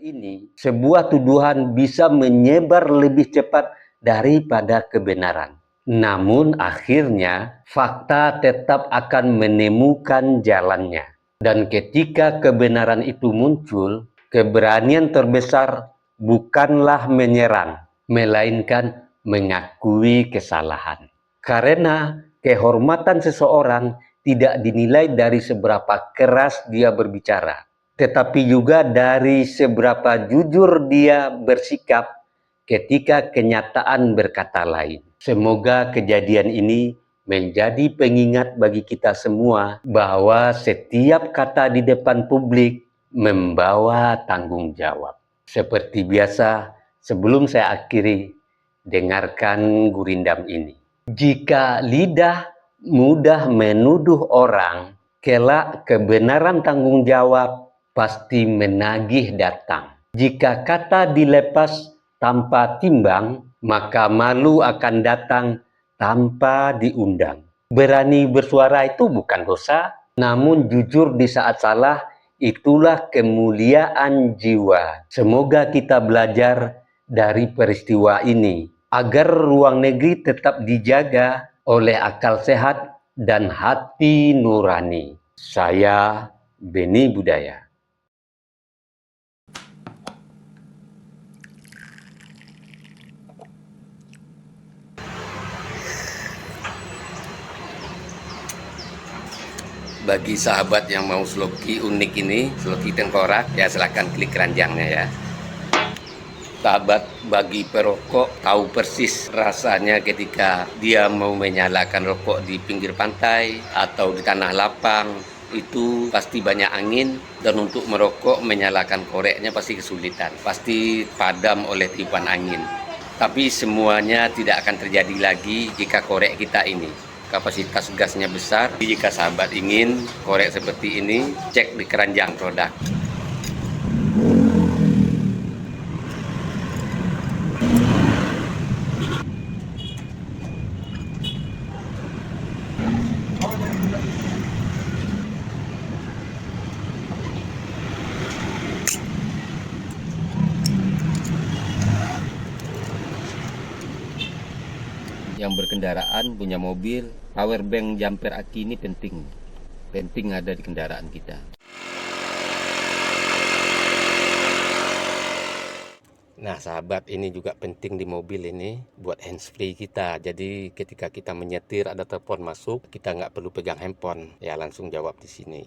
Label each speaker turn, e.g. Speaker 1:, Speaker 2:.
Speaker 1: ini, sebuah tuduhan bisa menyebar lebih cepat daripada kebenaran. Namun akhirnya fakta tetap akan menemukan jalannya. Dan ketika kebenaran itu muncul, keberanian terbesar bukanlah menyerang, melainkan mengakui kesalahan. Karena kehormatan seseorang tidak dinilai dari seberapa keras dia berbicara, tetapi juga dari seberapa jujur dia bersikap ketika kenyataan berkata lain. Semoga kejadian ini menjadi pengingat bagi kita semua bahwa setiap kata di depan publik membawa tanggung jawab. Seperti biasa, sebelum saya akhiri, dengarkan gurindam ini. Jika lidah mudah menuduh orang, kelak kebenaran tanggung jawab pasti menagih datang. Jika kata dilepas tanpa timbang, maka malu akan datang tanpa diundang. Berani bersuara itu bukan dosa, namun jujur di saat salah itulah kemuliaan jiwa. Semoga kita belajar dari peristiwa ini, agar ruang negeri tetap dijaga oleh akal sehat dan hati nurani. Saya Beni Budaya. Bagi sahabat yang mau sloki unik ini, sloki tengkorak, ya silahkan klik keranjangnya ya. Sahabat bagi perokok tahu persis rasanya ketika dia mau menyalakan rokok di pinggir pantai atau di tanah lapang. Itu pasti banyak angin, dan untuk merokok menyalakan koreknya pasti kesulitan, pasti padam oleh tiupan angin. Tapi semuanya tidak akan terjadi lagi jika korek kita ini kapasitas gasnya besar. Jika sahabat ingin korek seperti ini, cek di keranjang produk. Yang berkendaraan punya mobil, power bank jumper aki ini penting ada di kendaraan kita. Nah sahabat, ini juga penting di mobil ini buat handsfree kita. Jadi ketika kita menyetir ada telepon masuk, kita nggak perlu pegang handphone, ya langsung jawab di sini.